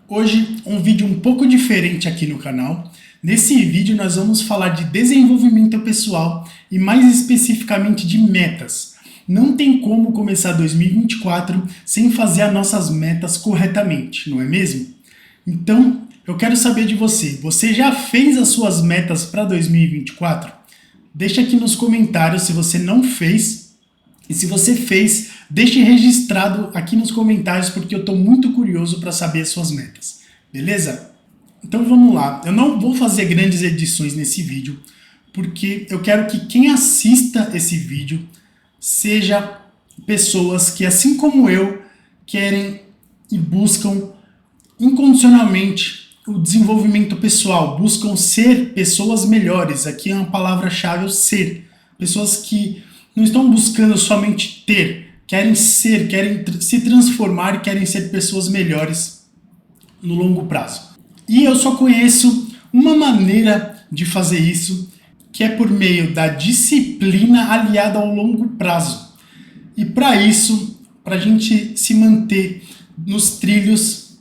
Hoje um vídeo um pouco diferente aqui no canal. Nesse vídeo nós vamos falar de desenvolvimento pessoal e mais especificamente de metas. Não tem como começar 2024 sem fazer as nossas metas corretamente, não é mesmo? Então, eu quero saber de você. Você já fez as suas metas para 2024? Deixa aqui nos comentários se você não fez. E se você fez, deixe registrado aqui nos comentários porque eu estou muito curioso para saber as suas metas. Beleza? Então vamos lá. Eu não vou fazer grandes edições nesse vídeo porque eu quero que quem assista esse vídeo seja pessoas que, assim como eu, querem e buscam incondicionalmente o desenvolvimento pessoal, buscam ser pessoas melhores. Aqui é uma palavra-chave, o ser. Pessoas que não estão buscando somente ter, querem ser, querem se transformar e querem ser pessoas melhores no longo prazo. E eu só conheço uma maneira de fazer isso, que é por meio da disciplina aliada ao longo prazo. E para isso, para a gente se manter nos trilhos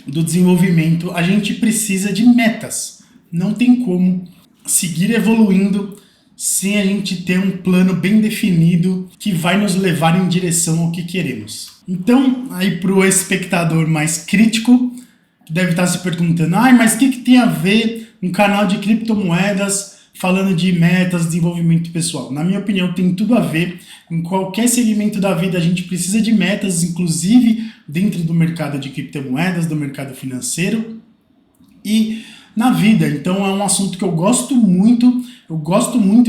do desenvolvimento, a gente precisa de metas. Não tem como seguir evoluindo sem a gente ter um plano bem definido que vai nos levar em direção ao que queremos. Então, aí para o espectador mais crítico, que deve estar se perguntando, mas o que tem a ver um canal de criptomoedas falando de metas, desenvolvimento pessoal? Na minha opinião, tem tudo a ver. Em qualquer segmento da vida a gente precisa de metas, inclusive dentro do mercado de criptomoedas, do mercado financeiro e na vida. Então é um assunto que eu gosto muito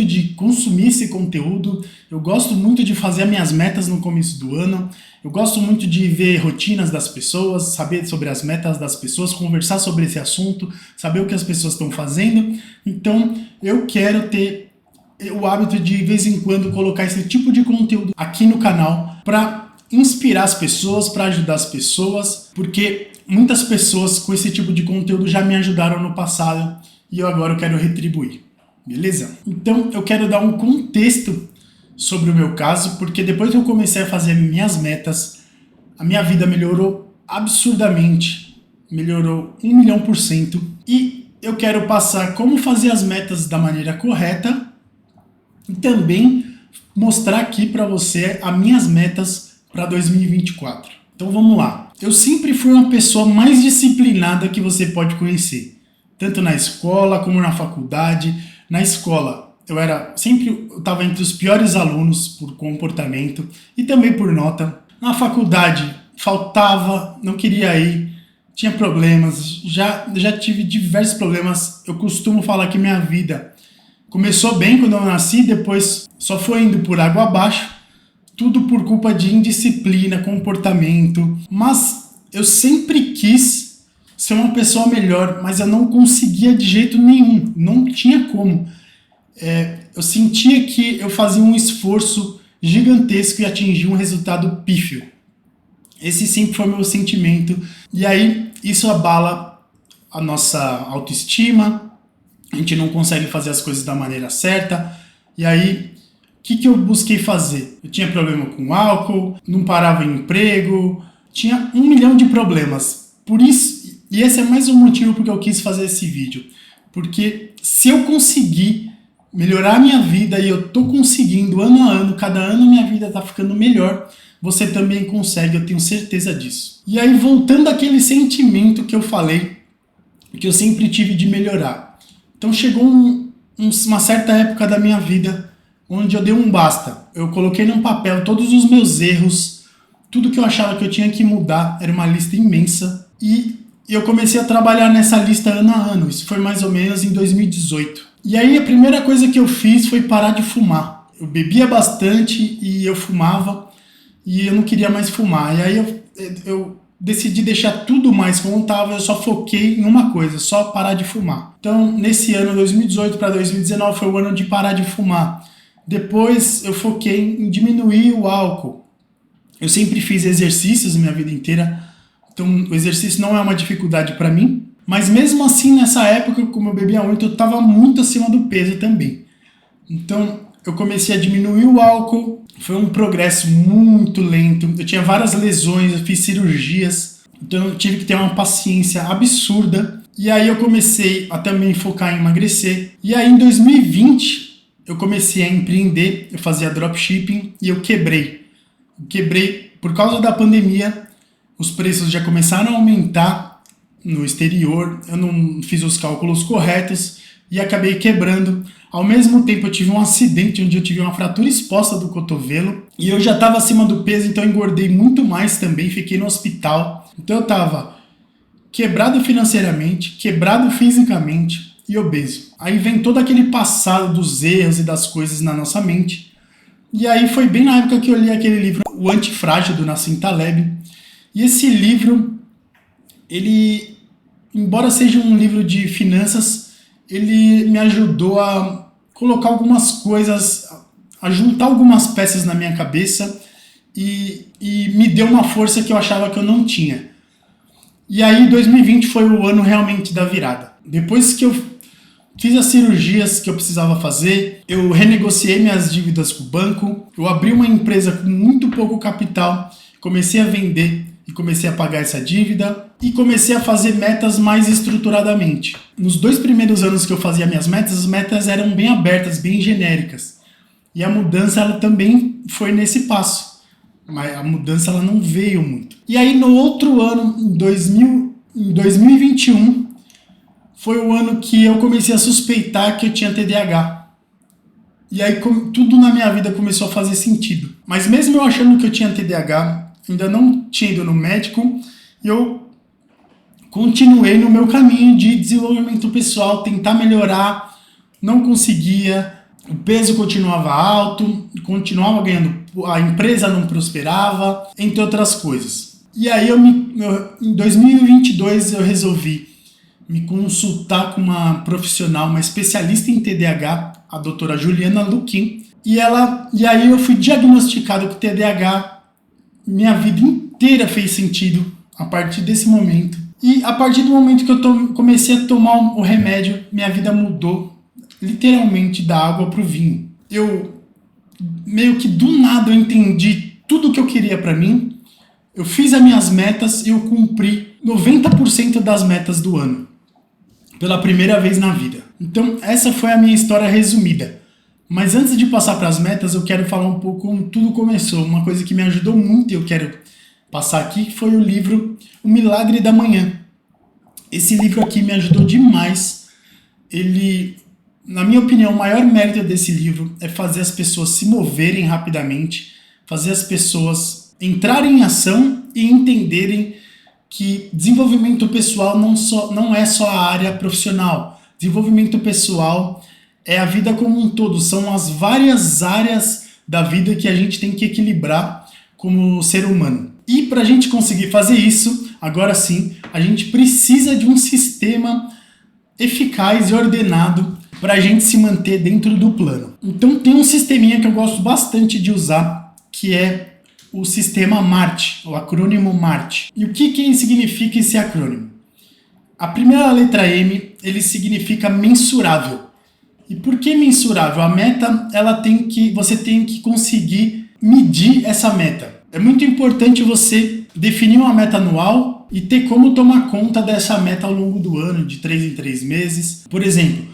de consumir esse conteúdo, eu gosto muito de fazer as minhas metas no começo do ano, eu gosto muito de ver rotinas das pessoas, saber sobre as metas das pessoas, conversar sobre esse assunto, saber o que as pessoas estão fazendo. Então eu quero ter o hábito de vez em quando colocar esse tipo de conteúdo aqui no canal para inspirar as pessoas, para ajudar as pessoas, porque muitas pessoas com esse tipo de conteúdo já me ajudaram no passado e agora eu quero retribuir, beleza? Então eu quero dar um contexto sobre o meu caso, porque depois que eu comecei a fazer minhas metas, a minha vida melhorou absurdamente, melhorou 1.000.000%, e eu quero passar como fazer as metas da maneira correta e também mostrar aqui para você as minhas metas para 2024. Então vamos lá. Eu sempre fui uma pessoa mais disciplinada que você pode conhecer, tanto na escola como na faculdade. Na escola eu estava entre os piores alunos por comportamento e também por nota. Na faculdade faltava, não queria ir, tinha problemas, já tive diversos problemas. Eu costumo falar que minha vida começou bem quando eu nasci, depois só foi indo por água abaixo, tudo por culpa de indisciplina, comportamento. Mas eu sempre quis ser uma pessoa melhor, mas eu não conseguia de jeito nenhum, não tinha como. Eu sentia que eu fazia um esforço gigantesco e atingia um resultado pífio. Esse sempre foi meu sentimento. E aí isso abala a nossa autoestima, a gente não consegue fazer as coisas da maneira certa. E aí, o que eu busquei fazer? Eu tinha problema com álcool, não parava em emprego, tinha 1 milhão de problemas. Por isso, e esse é mais um motivo porque eu quis fazer esse vídeo. Porque se eu conseguir melhorar a minha vida, e eu tô conseguindo ano a ano, cada ano minha vida tá ficando melhor, você também consegue, eu tenho certeza disso. E aí, voltando àquele sentimento que eu falei, que eu sempre tive de melhorar. Então chegou uma certa época da minha vida onde eu dei um basta. Eu coloquei num papel todos os meus erros, tudo que eu achava que eu tinha que mudar, era uma lista imensa. E eu comecei a trabalhar nessa lista ano a ano. Isso foi mais ou menos em 2018. E aí a primeira coisa que eu fiz foi parar de fumar. Eu bebia bastante e eu fumava e eu não queria mais fumar. E aí eu decidi deixar tudo mais como estava, eu só foquei em uma coisa, só parar de fumar. Então, nesse ano, 2018 para 2019, foi o ano de parar de fumar. Depois, eu foquei em diminuir o álcool. Eu sempre fiz exercícios minha vida inteira, então o exercício não é uma dificuldade para mim. Mas mesmo assim, nessa época, como eu bebia muito, eu estava muito acima do peso também. Então, eu comecei a diminuir o álcool. Foi um progresso muito lento. Eu tinha várias lesões, eu fiz cirurgias. Então eu tive que ter uma paciência absurda. E aí eu comecei a também focar em emagrecer. E aí em 2020 eu comecei a empreender, eu fazia dropshipping e eu quebrei. Quebrei por causa da pandemia, os preços já começaram a aumentar no exterior, eu não fiz os cálculos corretos e acabei quebrando. Ao mesmo tempo eu tive um acidente onde eu tive uma fratura exposta do cotovelo e eu já estava acima do peso, então eu engordei muito mais também, fiquei no hospital. Então eu estava quebrado financeiramente, quebrado fisicamente e obeso. Aí vem todo aquele passado dos erros e das coisas na nossa mente. E aí foi bem na época que eu li aquele livro, O Antifrágil, do Nassim Taleb. E esse livro, ele, embora seja um livro de finanças, ele me ajudou a colocar algumas coisas, a juntar algumas peças na minha cabeça e me deu uma força que eu achava que eu não tinha. E aí 2020 foi o ano realmente da virada. Depois que eu fiz as cirurgias que eu precisava fazer, eu renegociei minhas dívidas com o banco, eu abri uma empresa com muito pouco capital, comecei a vender e comecei a pagar essa dívida e comecei a fazer metas mais estruturadamente. Nos 2 primeiros anos que eu fazia minhas metas, as metas eram bem abertas, bem genéricas. E a mudança ela também foi nesse passo. Mas a mudança ela não veio muito. E aí no outro ano, em 2021, foi o ano que eu comecei a suspeitar que eu tinha TDAH. E aí tudo na minha vida começou a fazer sentido. Mas mesmo eu achando que eu tinha TDAH, ainda não tinha ido no médico, eu continuei no meu caminho de desenvolvimento pessoal, tentar melhorar, não conseguia, o peso continuava alto, continuava ganhando, a empresa não prosperava, entre outras coisas. E aí em 2022 eu resolvi me consultar com uma profissional, uma especialista em TDAH, a doutora Juliana Luquim, e aí eu fui diagnosticado com TDAH, minha vida inteira fez sentido a partir desse momento. E a partir do momento que eu comecei a tomar o remédio, minha vida mudou literalmente da água para o vinho. Eu meio que do nada eu entendi tudo o que eu queria para mim, eu fiz as minhas metas e eu cumpri 90% das metas do ano. Pela primeira vez na vida. Então essa foi a minha história resumida. Mas antes de passar para as metas, eu quero falar um pouco como tudo começou. Uma coisa que me ajudou muito e eu quero passar aqui foi o livro O Milagre da Manhã. Esse livro aqui me ajudou demais. Ele, na minha opinião, o maior mérito desse livro é fazer as pessoas se moverem rapidamente, fazer as pessoas entrarem em ação e entenderem que desenvolvimento pessoal não é só a área profissional. Desenvolvimento pessoal é a vida como um todo. São as várias áreas da vida que a gente tem que equilibrar como ser humano. E para a gente conseguir fazer isso, agora sim, a gente precisa de um sistema eficaz e ordenado para a gente se manter dentro do plano. Então tem um sisteminha que eu gosto bastante de usar, que é o sistema MART, o acrônimo MART. E o que significa esse acrônimo? A primeira letra M, ele significa mensurável. E por que mensurável? A meta, você tem que conseguir medir essa meta. É muito importante você definir uma meta anual e ter como tomar conta dessa meta ao longo do ano, de 3 em 3 meses. Por exemplo,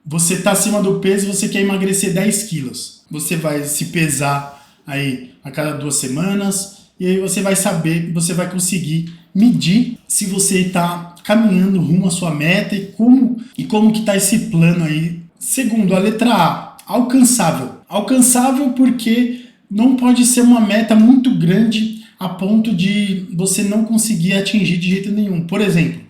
você está acima do peso e você quer emagrecer 10 quilos. Você vai se pesar aí a cada 2 semanas e aí você vai saber, você vai conseguir medir se você está caminhando rumo à sua meta e como que está esse plano aí. Segundo, a letra A, alcançável. Alcançável porque não pode ser uma meta muito grande a ponto de você não conseguir atingir de jeito nenhum. Por exemplo,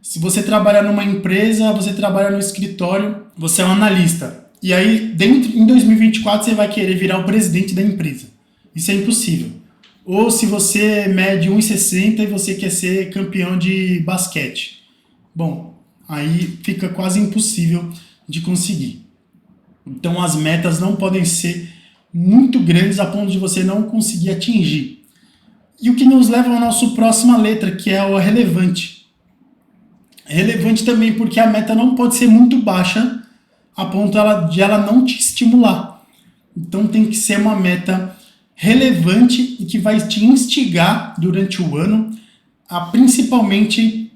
se você trabalhar numa empresa, você trabalha no escritório, você é um analista. E aí, em 2024, você vai querer virar o presidente da empresa. Isso é impossível. Ou se você mede 1,60 e você quer ser campeão de basquete. Bom, aí fica quase impossível de conseguir. Então, as metas não podem ser muito grandes a ponto de você não conseguir atingir. E o que nos leva à nossa próxima letra, que é o relevante. É relevante também porque a meta não pode ser muito baixa a ponto de ela não te estimular. Então tem que ser uma meta relevante e que vai te instigar durante o ano a principalmente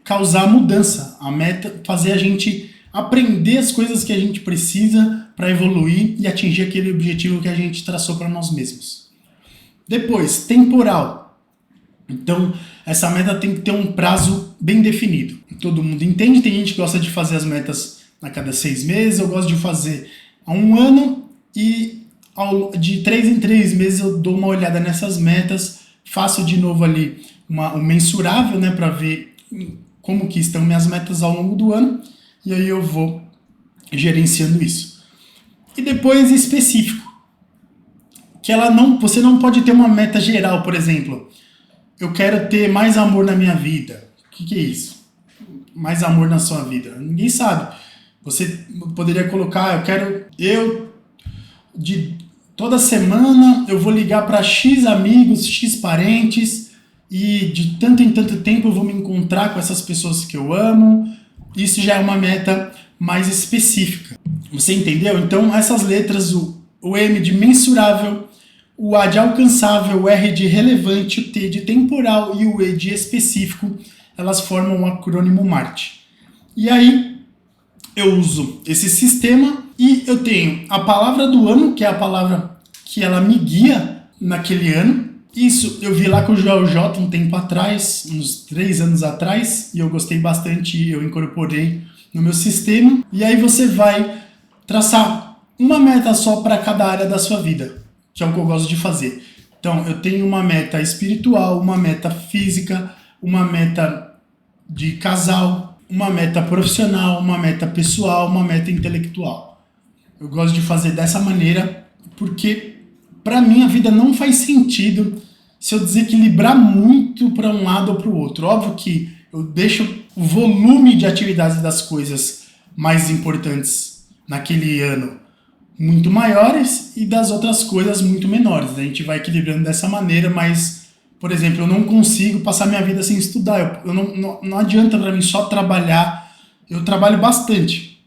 causar mudança. A meta fazer a gente aprender as coisas que a gente precisa para evoluir e atingir aquele objetivo que a gente traçou para nós mesmos. Depois, temporal. Então, essa meta tem que ter um prazo bem definido. Todo mundo entende, tem gente que gosta de fazer as metas a cada 6 meses, eu gosto de fazer há 1 ano e de 3 em 3 meses eu dou uma olhada nessas metas, faço de novo ali um mensurável, né, para ver como que estão minhas metas ao longo do ano, e aí eu vou gerenciando isso. E depois específico, que você não pode ter uma meta geral, por exemplo, eu quero ter mais amor na minha vida. O que é isso? Mais amor na sua vida? Ninguém sabe. Você poderia colocar, toda semana eu vou ligar para X amigos, X parentes, e de tanto em tanto tempo eu vou me encontrar com essas pessoas que eu amo. Isso já é uma meta mais específica. Você entendeu? Então essas letras, o M de mensurável, o A de alcançável, o R de relevante, o T de temporal e o E de específico, elas formam o acrônimo MART. E aí eu uso esse sistema e eu tenho a palavra do ano, que é a palavra que ela me guia naquele ano. Isso eu vi lá com o Joel J um tempo atrás, uns 3 anos atrás, e eu gostei bastante e eu incorporei no meu sistema. E aí você vai traçar uma meta só para cada área da sua vida, que é o que eu gosto de fazer. Então eu tenho uma meta espiritual, uma meta física, uma meta de casal, uma meta profissional, uma meta pessoal, uma meta intelectual. Eu gosto de fazer dessa maneira porque para mim a vida não faz sentido se eu desequilibrar muito para um lado ou para o outro. Óbvio que eu deixo o volume de atividades das coisas mais importantes naquele ano muito maiores e das outras coisas muito menores. A gente vai equilibrando dessa maneira, mas, por exemplo, eu não consigo passar minha vida sem estudar. Não adianta para mim só trabalhar. Eu trabalho bastante.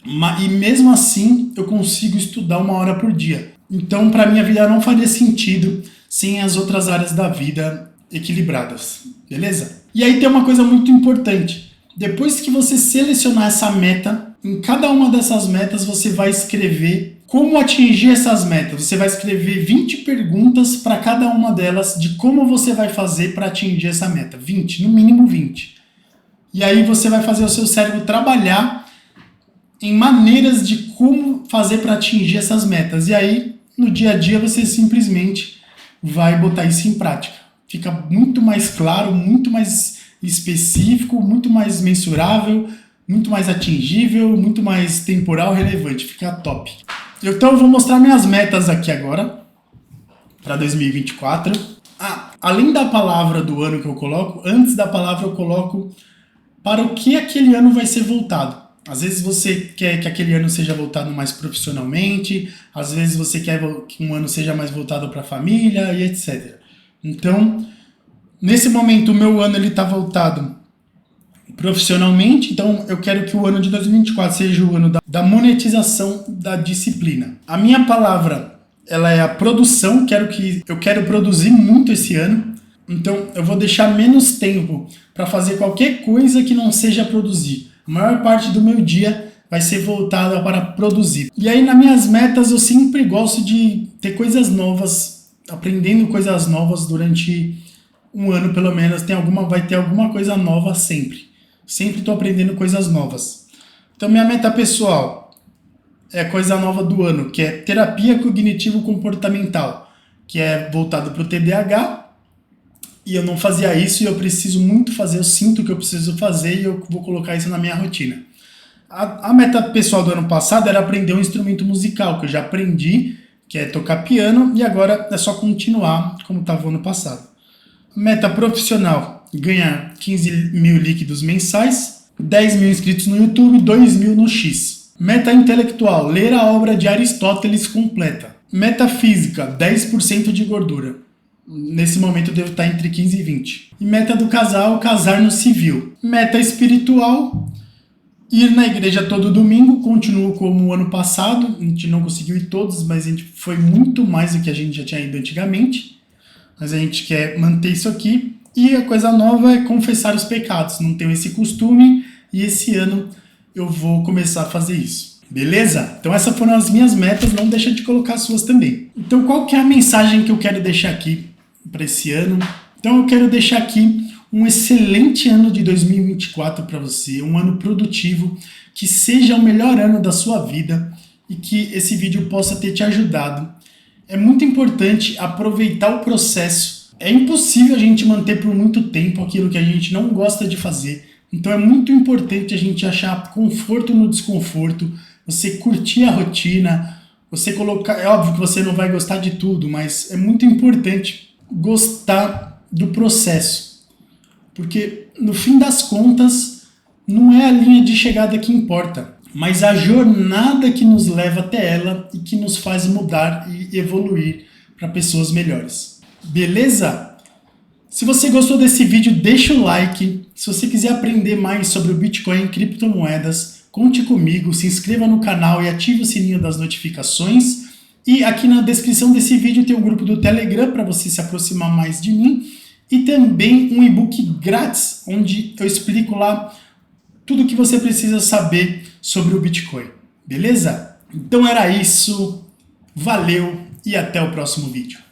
E mesmo assim, eu consigo estudar 1 hora por dia. Então, para mim, a vida não faria sentido sem as outras áreas da vida equilibradas. Beleza? E aí tem uma coisa muito importante. Depois que você selecionar essa meta, em cada uma dessas metas você vai escrever como atingir essas metas. Você vai escrever 20 perguntas para cada uma delas de como você vai fazer para atingir essa meta. 20, no mínimo 20. E aí você vai fazer o seu cérebro trabalhar em maneiras de como fazer para atingir essas metas. E aí, no dia a dia, você simplesmente vai botar isso em prática. Fica muito mais claro, muito mais específico, muito mais mensurável, muito mais atingível, muito mais temporal, relevante. Fica top. Então eu vou mostrar minhas metas aqui agora, para 2024. Além da palavra do ano que eu coloco, antes da palavra eu coloco para o que aquele ano vai ser voltado. Às vezes você quer que aquele ano seja voltado mais profissionalmente, às vezes você quer que um ano seja mais voltado para a família e etc. Então, nesse momento, o meu ano está voltado profissionalmente, então eu quero que o ano de 2024 seja o ano da monetização da disciplina. A minha palavra, ela é a produção, eu quero produzir muito esse ano, então eu vou deixar menos tempo para fazer qualquer coisa que não seja produzir. A maior parte do meu dia vai ser voltada para produzir. E aí nas minhas metas eu sempre gosto de ter coisas novas, aprendendo coisas novas durante um ano pelo menos, vai ter alguma coisa nova sempre. Sempre estou aprendendo coisas novas. Então minha meta pessoal é a coisa nova do ano, que é terapia cognitivo-comportamental, que é voltado para o TDAH. E eu não fazia isso e eu preciso muito fazer, eu sinto que eu preciso fazer e eu vou colocar isso na minha rotina. A meta pessoal do ano passado era aprender um instrumento musical, que eu já aprendi, que é tocar piano, e agora é só continuar como estava o ano passado. Meta profissional, ganhar 15 mil líquidos mensais, 10 mil inscritos no YouTube, 2 mil no X. Meta intelectual, ler a obra de Aristóteles completa. Meta física, 10% de gordura. Nesse momento eu devo estar entre 15 e 20. E meta do casal, casar no civil. Meta espiritual, ir na igreja todo domingo. Continuo como o ano passado. A gente não conseguiu ir todos, mas a gente foi muito mais do que a gente já tinha ido antigamente. Mas a gente quer manter isso aqui. E a coisa nova é confessar os pecados. Não tenho esse costume e esse ano eu vou começar a fazer isso. Beleza? Então essas foram as minhas metas, não deixa de colocar as suas também. Então qual que é a mensagem que eu quero deixar aqui para esse ano? Então eu quero deixar aqui um excelente ano de 2024 para você, um ano produtivo, que seja o melhor ano da sua vida e que esse vídeo possa ter te ajudado. É muito importante aproveitar o processo. É impossível a gente manter por muito tempo aquilo que a gente não gosta de fazer. Então é muito importante a gente achar conforto no desconforto, você curtir a rotina, você colocar... É óbvio que você não vai gostar de tudo, mas é muito importante gostar do processo. Porque no fim das contas, não é a linha de chegada que importa, mas a jornada que nos leva até ela e que nos faz mudar e evoluir para pessoas melhores. Beleza? Se você gostou desse vídeo, deixa o like. Se você quiser aprender mais sobre o Bitcoin e criptomoedas, conte comigo, se inscreva no canal e ative o sininho das notificações. E aqui na descrição desse vídeo tem o grupo do Telegram para você se aproximar mais de mim. E também um e-book grátis, onde eu explico lá tudo o que você precisa saber sobre o Bitcoin. Beleza? Então era isso. Valeu e até o próximo vídeo.